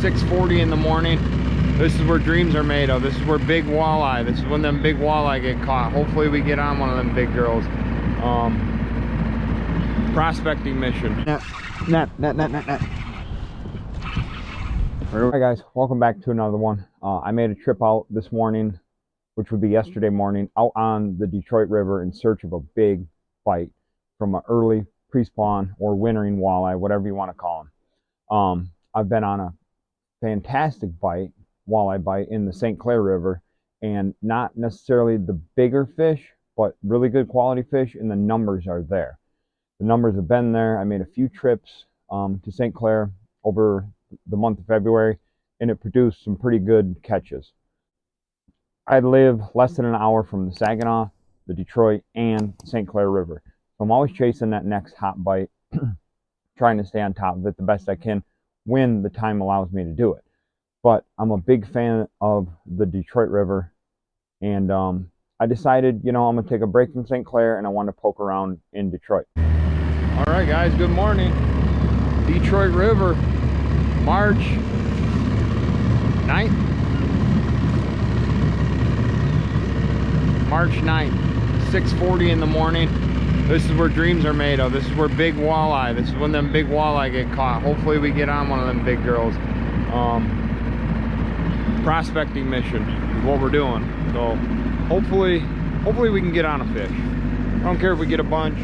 6:40 in the morning. This is where dreams are made of. This is where big walleye, this is when them big walleye get caught. Hopefully we get on one of them big girls. Prospecting mission. Net. Hi guys, welcome back to another one. I made a trip out this morning, which would be yesterday morning, out on the Detroit River in search of a big bite from an early pre-spawn or wintering walleye, whatever you want to call them. I've been on a fantastic walleye bite in the St. Clair River, and not necessarily the bigger fish, but really good quality fish, and the numbers are there. The numbers have been there. I made a few trips to St. Clair over the month of February, and it produced some pretty good catches. I live less than an hour from the Saginaw, the Detroit, and St. Clair River. So I'm always chasing that next hot bite, trying to stay on top of it the best I can when the time allows me to do it. But I'm a big fan of the Detroit River, and I decided, I'm going to take a break from St. Clair, and I want to poke around in Detroit. All right, guys, good morning. Detroit River, March 9th. March 9th, 6:40 in the morning. This is where dreams are made of. This is where big walleye, this is when them big walleye get caught. Hopefully we get on one of them big girls. Prospecting mission is what we're doing. So hopefully we can get on a fish. I don't care if we get a bunch.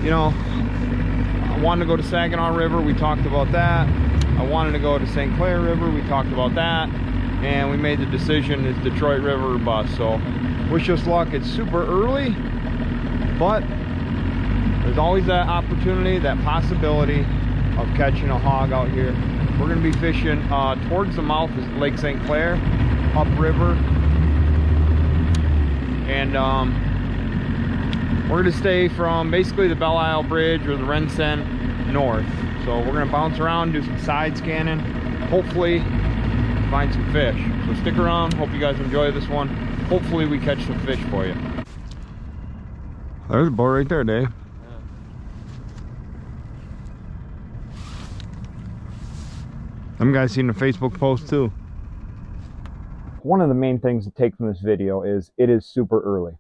I wanted to go to Saginaw River, we talked about that. I wanted to go to St. Clair River, we talked about that. And we made the decision, it's Detroit River or bust. So wish us luck. It's super early, but there's always that opportunity, that possibility of catching a hog out here. We're going to be fishing towards the mouth of Lake St. Clair, upriver. And we're going to stay from basically the Belle Isle Bridge or the Rensen north. So we're going to bounce around, do some side scanning, hopefully find some fish. So stick around. Hope you guys enjoy this one. Hopefully we catch some fish for you. There's a boat right there, Dave. Some guys seen the Facebook post too. One of the main things to take from this video is it is super early.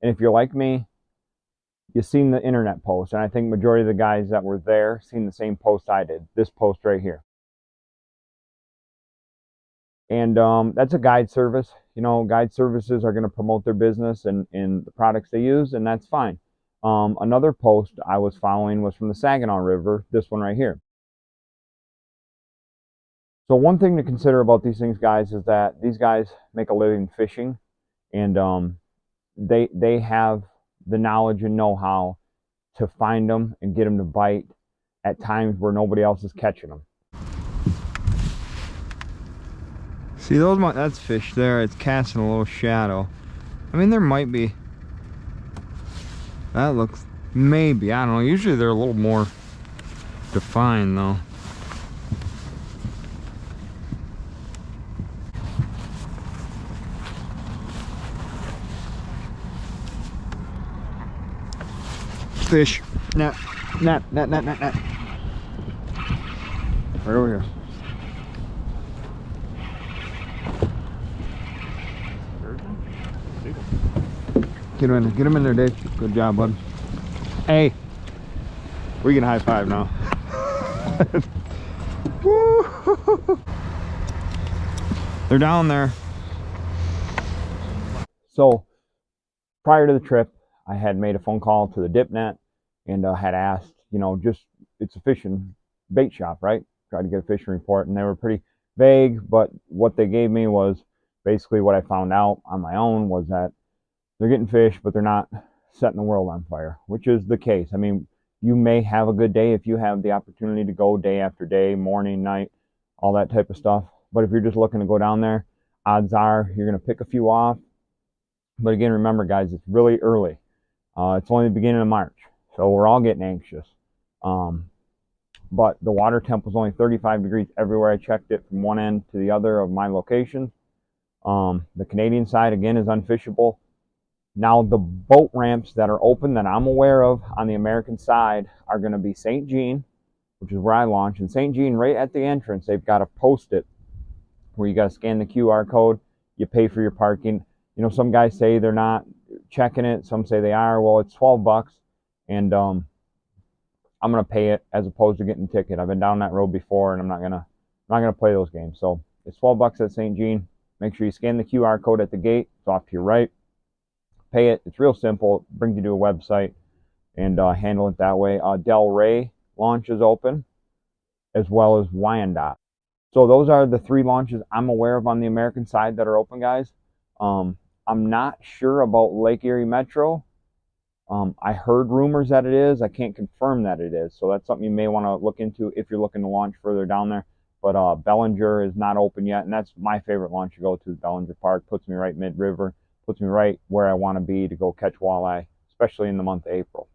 And if you're like me, you've seen the internet post. And I think majority of the guys that were there seen the same post I did. This post right here. And that's a guide service. Guide services are going to promote their business and the products they use, and that's fine. Another post I was following was from the Saginaw River, this one right here. So one thing to consider about these things, guys, is that these guys make a living fishing, and they have the knowledge and know-how to find them and get them to bite at times where nobody else is catching them. See, that's fish there. It's casting a little shadow. I mean, there might be. That looks, maybe, I don't know. Usually they're a little more defined though. Fish. Net. Right over here. Get him in there, Dave. Good job, bud. Hey, we can high five now. They're down there. So prior to the trip, I had made a phone call to the dip net and had asked, it's a fishing bait shop, right? Tried to get a fishing report, and they were pretty vague, but what they gave me was basically what I found out on my own was that they're getting fish, but they're not setting the world on fire, which is the case. I mean, you may have a good day if you have the opportunity to go day after day, morning, night, all that type of stuff. But if you're just looking to go down there, odds are you're going to pick a few off. But again, remember, guys, it's really early. It's only the beginning of March, so we're all getting anxious. But the water temp was only 35 degrees everywhere I checked it from one end to the other of my location. The Canadian side, again, is unfishable. Now, the boat ramps that are open that I'm aware of on the American side are going to be St. Jean, which is where I launch. And St. Jean, right at the entrance, they've got a post-it where you got to scan the QR code, you pay for your parking. You know, some guys say they're not checking it, some say they are. Well, it's 12 bucks, and I'm gonna pay it as opposed to getting a ticket. I've been down that road before, and I'm not gonna play those games. So it's 12 bucks at St. Jean. Make sure you scan the QR code at the gate. It's off to your right. Pay it. It's real simple. It brings you to a website, and handle it that way. Del Rey launch is open, as well as Wyandotte. So those are the 3 launches I'm aware of on the American side that are open, guys. I'm not sure about Lake Erie Metro. I heard rumors that it is. I can't confirm that it is. So that's something you may want to look into if you're looking to launch further down there. But Bellinger is not open yet, and that's my favorite launch to go to. Bellinger Park puts me right mid-river, puts me right where I want to be to go catch walleye, especially in the month of April.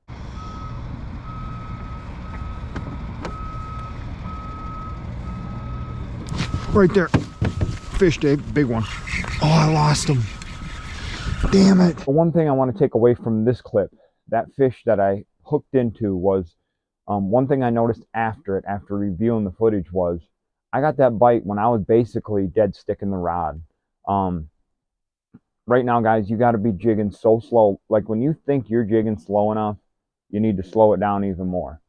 Right there. Fish, Dave. Big one. Oh, I lost him. Damn it. The one thing I want to take away from this clip, that fish that I hooked into, was one thing I noticed after reviewing the footage, was I got that bite when I was basically dead sticking the rod. Right now, guys, you got to be jigging so slow. Like, when you think you're jigging slow enough, you need to slow it down even more.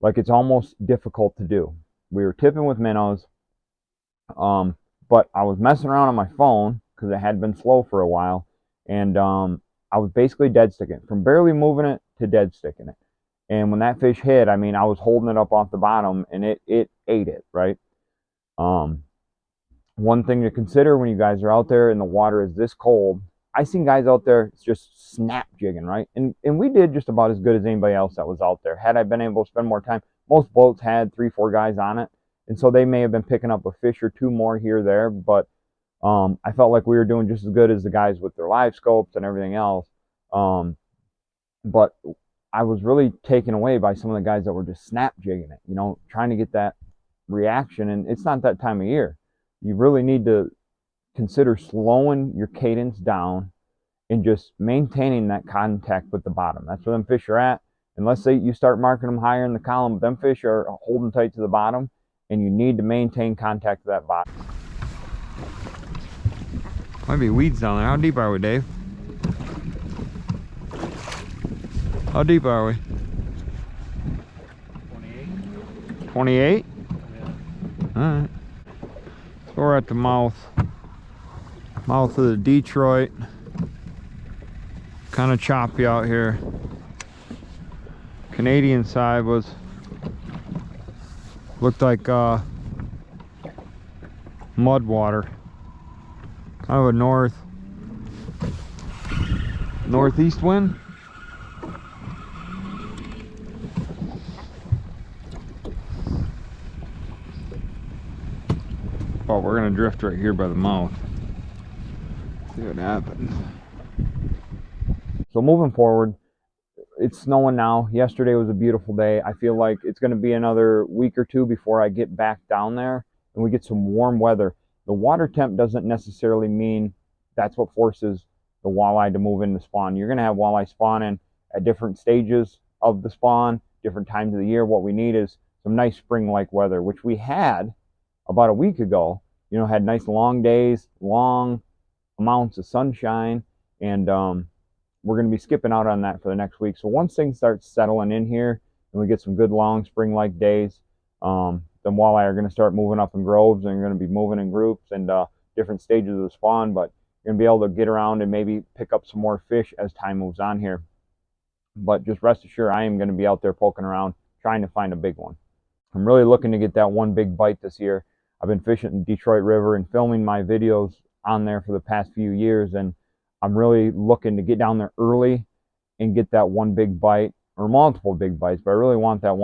Like, it's almost difficult to do. We were tipping with minnows, but I was messing around on my phone because it had been slow for a while, and I was basically dead sticking, from barely moving it to dead sticking it. And when that fish hit, I mean, I was holding it up off the bottom, and it ate it, right? One thing to consider when you guys are out there and the water is this cold, I seen guys out there just snap jigging, right? And we did just about as good as anybody else that was out there. Had I been able to spend more time, most boats had 3-4 guys on it, and so they may have been picking up a fish or 2 more here or there, but I felt like we were doing just as good as the guys with their live scopes and everything else. But I was really taken away by some of the guys that were just snap jigging it, you know, trying to get that reaction. And it's not that time of year. You really need to consider slowing your cadence down and just maintaining that contact with the bottom. That's where them fish are at. And let's say you start marking them higher in the column, but them fish are holding tight to the bottom, and you need to maintain contact with that bottom. Might be weeds down there. How deep are we, Dave? How deep are we? 28. 28? Yeah. Alright. So we're at the mouth of the Detroit. Kind of choppy out here. Canadian side looked like mud water. Kind of a northeast wind. Oh, we're gonna drift right here by the mouth. See what happens. So moving forward, it's snowing now. Yesterday was a beautiful day. I feel like it's gonna be another week or 2 before I get back down there and we get some warm weather. The water temp doesn't necessarily mean that's what forces the walleye to move into spawn. You're gonna have walleye spawning at different stages of the spawn, different times of the year. What we need is some nice spring-like weather, which we had about a week ago. You know, had nice long days, long amounts of sunshine, and we're going to be skipping out on that for the next week. So once things start settling in here and we get some good long spring-like days, then walleye are going to start moving up in groves, and you're going to be moving in groups and different stages of the spawn, but you're going to be able to get around and maybe pick up some more fish as time moves on here. But just rest assured, I am going to be out there poking around trying to find a big one. I'm really looking to get that one big bite this year. I've been fishing in Detroit River and filming my videos on there for the past few years, and I'm really looking to get down there early and get that one big bite, or multiple big bites, but I really want that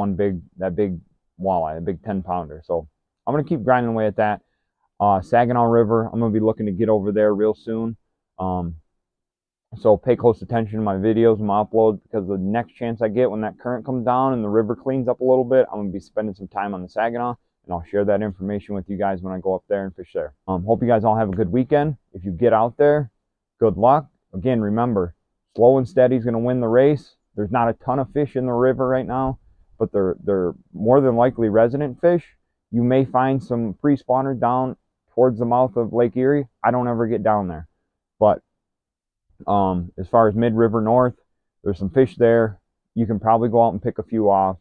big walleye, a big 10-pounder. So I'm going to keep grinding away at that. Saginaw River, I'm going to be looking to get over there real soon. So pay close attention to my videos and my uploads, because the next chance I get when that current comes down and the river cleans up a little bit, I'm going to be spending some time on the Saginaw, and I'll share that information with you guys when I go up there and fish there. Hope you guys all have a good weekend. If you get out there, good luck. Again, remember, slow and steady is going to win the race. There's not a ton of fish in the river right now, but they're more than likely resident fish. You may find some pre-spawners down towards the mouth of Lake Erie, I don't ever get down there. But as far as mid-river north, there's some fish there. You can probably go out and pick a few off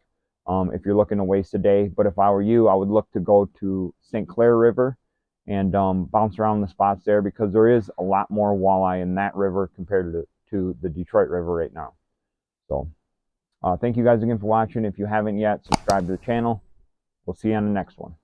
if you're looking to waste a day. But if I were you, I would look to go to St. Clair River and bounce around the spots there, because there is a lot more walleye in that river compared to the Detroit River right now. So thank you guys again for watching. If you haven't yet, subscribe to the channel. We'll see you on the next one.